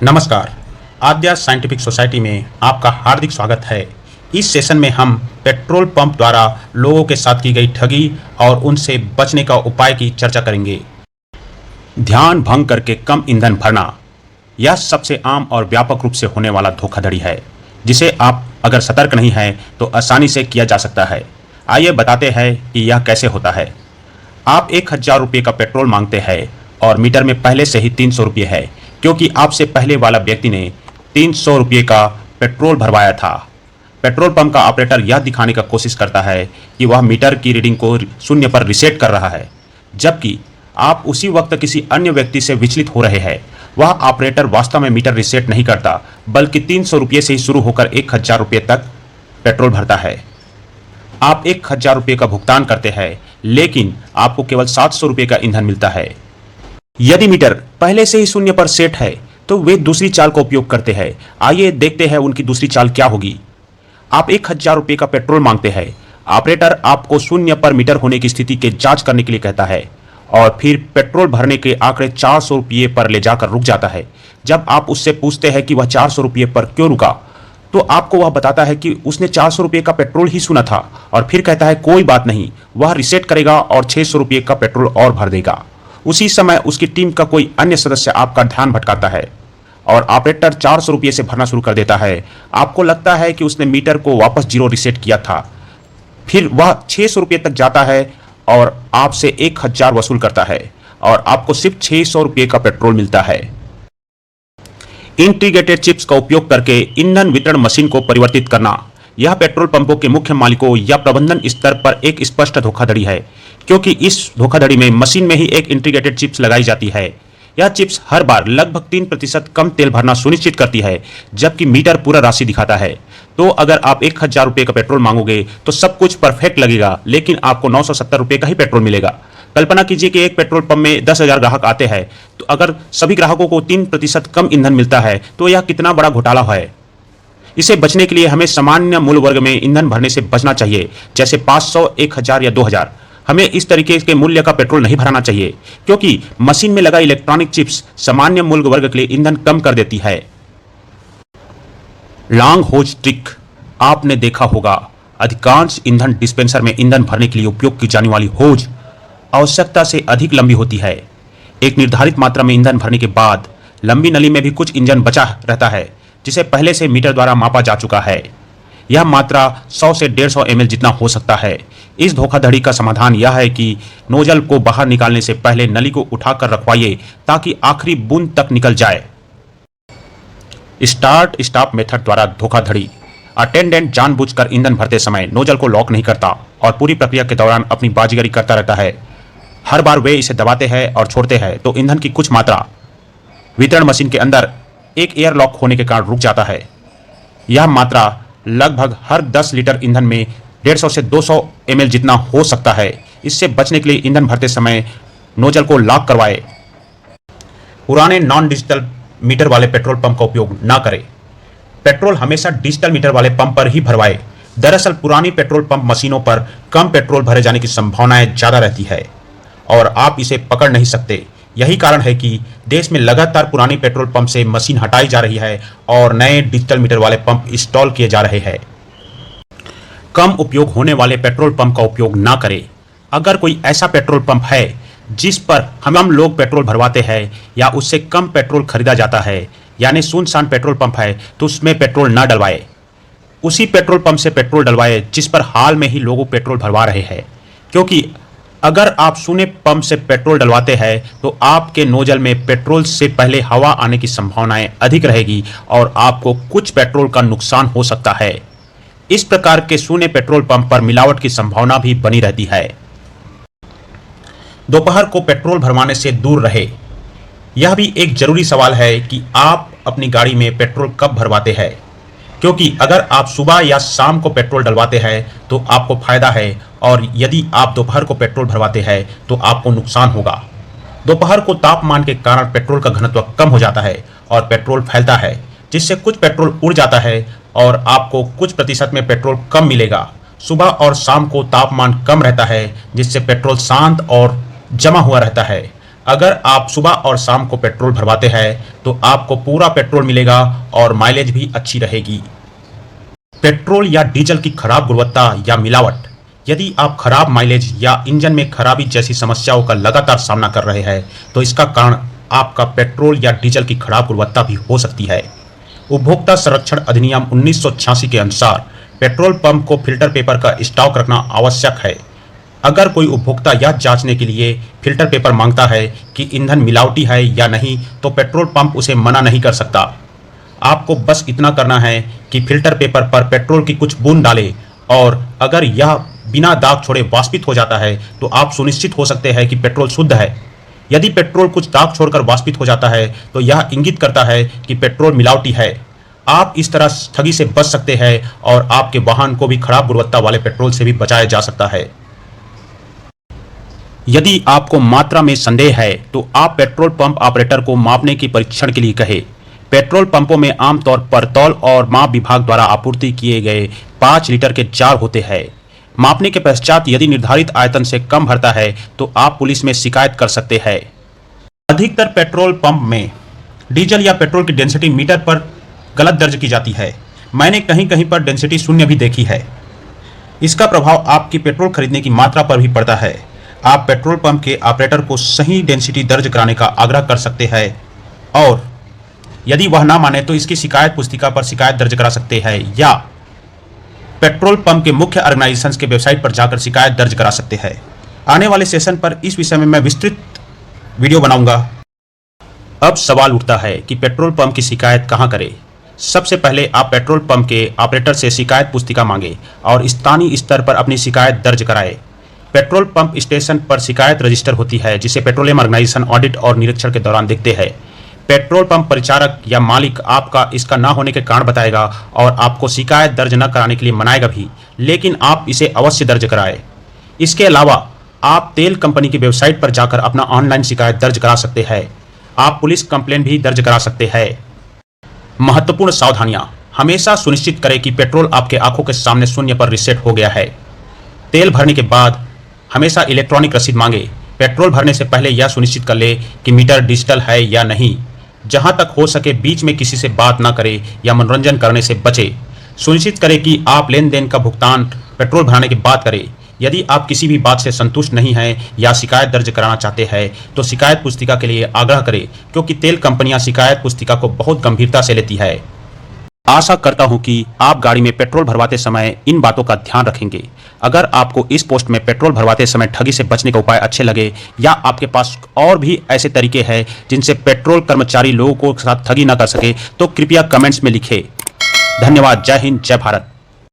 नमस्कार। आद्या scientific society में आपका हार्दिक स्वागत है। इस सेशन में हम पेट्रोल पंप द्वारा लोगों के साथ की गई ठगी और उनसे बचने का उपाय की चर्चा करेंगे। ध्यान भंग करके कम ईंधन भरना, यह सबसे आम और व्यापक रूप से होने वाला धोखाधड़ी है, जिसे आप अगर सतर्क नहीं हैं तो आसानी से किया जा सकता है। आइए बताते हैं कि यह कैसे होता है। आप 1000 रुपये का पेट्रोल मांगते हैं और मीटर में पहले से ही 300 रुपये है, क्योंकि आपसे पहले वाला व्यक्ति ने 300 रुपये का पेट्रोल भरवाया था। पेट्रोल पंप का ऑपरेटर यह दिखाने का कोशिश करता है कि वह मीटर की रीडिंग को शून्य पर रीसेट कर रहा है, जबकि आप उसी वक्त किसी अन्य व्यक्ति से विचलित हो रहे हैं। वह ऑपरेटर वास्तव में मीटर रीसेट नहीं करता, बल्कि 300 रुपये से ही शुरू होकर 1000 रुपये तक पेट्रोल भरता है। आप 1000 रुपये का भुगतान करते हैं, लेकिन आपको केवल 700 रुपये का ईंधन मिलता है। यदि मीटर पहले से ही शून्य पर सेट है तो वे दूसरी चाल का उपयोग करते हैं। आइए देखते हैं उनकी दूसरी चाल क्या होगी। आप 1000 रुपये का पेट्रोल मांगते हैं। ऑपरेटर आपको शून्य पर मीटर होने की स्थिति की जांच करने के लिए कहता है और फिर पेट्रोल भरने के आंकड़े 400 रुपये पर ले जाकर रुक जाता है। जब आप उससे पूछते हैं कि वह 400 रुपये पर क्यों रुका, तो आपको वह बताता है कि उसने 400 रुपये का पेट्रोल ही सुना था और फिर कहता है कोई बात नहीं, वह रिसेट करेगा और 600 रुपये का पेट्रोल और भर देगा। उसी समय उसकी टीम का कोई अन्य सदस्य आपका ध्यान भटकाता है और ऑपरेटर 400 रुपये से भरना शुरू कर देता है। आपको लगता है कि उसने मीटर को वापस जीरो रिसेट किया था। फिर वह 600 रुपये तक जाता है और आपसे 1000 वसूल करता है और आपको सिर्फ 600 रुपये का पेट्रोल मिलता है। इंटीग्रेटेड चिप्स का उपयोग करके ईंधन वितरण मशीन को परिवर्तित करना, यह पेट्रोल पंपों के मुख्य मालिकों या प्रबंधन स्तर पर एक स्पष्ट धोखाधड़ी है, क्योंकि इस धोखाधड़ी में मशीन में ही एक इंटीग्रेटेड चिप्स लगाई जाती है। यह चिप्स हर बार लगभग 3% कम तेल भरना सुनिश्चित करती है, जबकि मीटर पूरा राशि दिखाता है। तो अगर आप 1000 रुपये का पेट्रोल मांगोगे तो सब कुछ परफेक्ट लगेगा, लेकिन आपको 970 रुपये का ही पेट्रोल मिलेगा। कल्पना कीजिए कि एक पेट्रोल पंप में 10,000 ग्राहक आते हैं, तो अगर सभी ग्राहकों को 3% कम ईंधन मिलता है तो यह कितना बड़ा घोटाला है। इसे बचने के लिए हमें सामान्य मूल्य वर्ग में ईंधन भरने से बचना चाहिए, जैसे 500, 1000 या 2000। हमें इस तरीके के मूल्य का पेट्रोल नहीं भराना चाहिए, क्योंकि मशीन में लगा इलेक्ट्रॉनिक चिप्स सामान्य मूल्य वर्ग के लिए ईंधन कम कर देती है। लॉन्ग होज ट्रिक, आपने देखा होगा अधिकांश ईंधन डिस्पेंसर में ईंधन भरने के लिए उपयोग की जाने वाली होज आवश्यकता से अधिक लंबी होती है। एक निर्धारित मात्रा में ईंधन भरने के बाद लंबी नली में भी कुछ ईंधन बचा रहता है, जिसे पहले से मीटर द्वारा मापा जा चुका है। यह मात्रा 100 से 150 ml जितना हो सकता है। इस धोखाधड़ी का समाधान यह है कि नोजल को बाहर निकालने से पहले नली को उठाकर रखवाइए ताकि आखिरी बूंद तक निकल जाए। स्टार्ट स्टॉप मेथड द्वारा धोखाधड़ी, अटेंडेंट जानबूझकर ईंधन भरते समय नोजल को लॉक नहीं करता और पूरी प्रक्रिया के दौरान अपनी बाजीगरी करता रहता है। हर बार वे इसे दबाते हैं और छोड़ते हैं तो ईंधन की कुछ मात्रा वितरण मशीन के अंदर एक एयर लॉक होने के कारण रुक जाता है। यह मात्रा लगभग हर 10 लीटर ईंधन में 150 से 200 ml जितना हो सकता है। इससे बचने के लिए ईंधन भरते समय नोजल को लॉक करवाएं। पुराने नॉन डिजिटल मीटर वाले पेट्रोल पंप का उपयोग न करें। पेट्रोल हमेशा डिजिटल मीटर वाले पंप पर ही भरवाएं। दरअसल पुरानी पेट्रोल पंप मशीनों पर कम पेट्रोल भरे जाने की संभावनाएं ज्यादा रहती है और आप इसे पकड़ नहीं सकते। यही कारण है कि देश में लगातार पुरानी पेट्रोल पंप से मशीन हटाई जा रही है और नए डिजिटल मीटर वाले पंप इंस्टॉल किए जा रहे हैं। कम उपयोग होने वाले पेट्रोल पंप का उपयोग ना करें। अगर कोई ऐसा पेट्रोल पंप है जिस पर हम लोग पेट्रोल भरवाते हैं या उससे कम पेट्रोल खरीदा जाता है, यानी सुनसान पेट्रोल पंप है, तो उसमें पेट्रोल ना डलवाएं। उसी पेट्रोल पंप से पेट्रोल डलवाएं जिस पर हाल में ही लोग पेट्रोल भरवा रहे हैं, क्योंकि अगर आप सूने पंप से पेट्रोल डलवाते हैं तो आपके नोजल में पेट्रोल से पहले हवा आने की संभावनाएं अधिक रहेगी और आपको कुछ पेट्रोल का नुकसान हो सकता है। इस प्रकार के सूने पेट्रोल पंप पर मिलावट की संभावना भी बनी रहती है। दोपहर को पेट्रोल भरवाने से दूर रहे। यह भी एक जरूरी सवाल है कि आप अपनी गाड़ी में पेट्रोल कब भरवाते हैं, क्योंकि अगर आप सुबह या शाम को पेट्रोल डलवाते हैं तो आपको फायदा है और यदि आप दोपहर को पेट्रोल भरवाते हैं तो आपको नुकसान होगा। दोपहर को तापमान के कारण पेट्रोल का घनत्व कम हो जाता है और पेट्रोल फैलता है, जिससे कुछ पेट्रोल उड़ जाता है और आपको कुछ प्रतिशत में पेट्रोल कम मिलेगा। सुबह और शाम को तापमान कम रहता है, जिससे पेट्रोल शांत और जमा हुआ रहता है। अगर आप सुबह और शाम को पेट्रोल भरवाते हैं तो आपको पूरा पेट्रोल मिलेगा और माइलेज भी अच्छी रहेगी। पेट्रोल या डीजल की खराब गुणवत्ता या मिलावट। यदि आप खराब माइलेज या इंजन में खराबी जैसी समस्याओं का लगातार सामना कर रहे हैं तो इसका कारण आपका पेट्रोल या डीजल की खराब गुणवत्ता भी हो सकती है। उपभोक्ता संरक्षण अधिनियम 1986 के अनुसार पेट्रोल पंप को फिल्टर पेपर का स्टॉक रखना आवश्यक है। अगर कोई उपभोक्ता यह जांचने के लिए फिल्टर पेपर मांगता है कि ईंधन मिलावटी है या नहीं तो पेट्रोल पंप उसे मना नहीं कर सकता। आपको बस इतना करना है कि फिल्टर पेपर पर पेट्रोल की कुछ बूंद डालें और अगर यह बिना दाग छोड़े वाष्पित हो जाता है तो आप सुनिश्चित हो सकते हैं कि पेट्रोल शुद्ध है। यदि पेट्रोल कुछ दाग छोड़कर वाष्पित हो जाता है तो यह इंगित करता है कि पेट्रोल मिलावटी है। आप इस तरह ठगी से बच सकते हैं और आपके वाहन को भी खराब गुणवत्ता वाले पेट्रोल से भी बचाया जा सकता है। यदि आपको मात्रा में संदेह है तो आप पेट्रोल पंप ऑपरेटर को मापने की परीक्षण के लिए कहें। पेट्रोल पंपों में आमतौर पर तौल और माप विभाग द्वारा आपूर्ति किए गए 5 लीटर के जार होते हैं। मापने के पश्चात यदि निर्धारित आयतन से कम भरता है तो आप पुलिस में शिकायत कर सकते हैं। अधिकतर पेट्रोल पंप में डीजल या पेट्रोल की डेंसिटी मीटर पर गलत दर्ज की जाती है। मैंने कहीं कहीं पर डेंसिटी 0 भी देखी है। इसका प्रभाव आपकी पेट्रोल खरीदने की मात्रा पर भी पड़ता है। आप पेट्रोल पंप के ऑपरेटर को सही डेंसिटी दर्ज कराने का आग्रह कर सकते हैं और यदि वह ना माने तो इसकी शिकायत पुस्तिका पर शिकायत दर्ज करा सकते हैं या पेट्रोल पंप के मुख्य ऑर्गेनाइजेशंस के वेबसाइट पर जाकर शिकायत दर्ज करा सकते हैं। आने वाले सेशन पर इस विषय में मैं विस्तृत वीडियो बनाऊंगा। अब सवाल उठता है कि पेट्रोल पंप की शिकायत कहां करें। सबसे पहले आप पेट्रोल पंप के ऑपरेटर से शिकायत पुस्तिका मांगे और स्थानीय स्तर पर अपनी शिकायत दर्ज कराएं। पेट्रोल पंप स्टेशन पर शिकायत रजिस्टर होती है जिसे पेट्रोलियम ऑर्गेनाइजेशन ऑडिट और निरीक्षण के दौरान देखते हैं। पेट्रोल पंप परिचारक या मालिक आपका इसका ना होने के कारण बताएगा और आपको शिकायत दर्ज न कराने के लिए मनाएगा भी, लेकिन आप इसे अवश्य दर्ज कराएं। इसके अलावा आप तेल कंपनी की वेबसाइट पर जाकर अपना ऑनलाइन शिकायत दर्ज करा सकते हैं। आप पुलिस कंप्लेंट भी दर्ज करा सकते हैं। महत्वपूर्ण सावधानियां। हमेशा सुनिश्चित करें कि पेट्रोल आपके आंखों के सामने 0 पर रीसेट हो गया है। तेल भरने के बाद हमेशा इलेक्ट्रॉनिक रसीद मांगे। पेट्रोल भरने से पहले यह सुनिश्चित कर ले कि मीटर डिजिटल है या नहीं। जहां तक हो सके बीच में किसी से बात ना करें या मनोरंजन करने से बचें। सुनिश्चित करें कि आप लेन देन का भुगतान पेट्रोल भराने के बाद करें। यदि आप किसी भी बात से संतुष्ट नहीं हैं या शिकायत दर्ज कराना चाहते हैं तो शिकायत पुस्तिका के लिए आग्रह करें, क्योंकि तेल कंपनियां शिकायत पुस्तिका को बहुत गंभीरता से लेती है। आशा करता हूं कि आप गाड़ी में पेट्रोल भरवाते समय इन बातों का ध्यान रखेंगे। अगर आपको इस पोस्ट में पेट्रोल भरवाते समय ठगी से बचने का उपाय अच्छे लगे या आपके पास और भी ऐसे तरीके हैं जिनसे पेट्रोल कर्मचारी लोगों को साथ ठगी न कर सके तो कृपया कमेंट्स में लिखें। धन्यवाद। जय हिंद, जय भारत।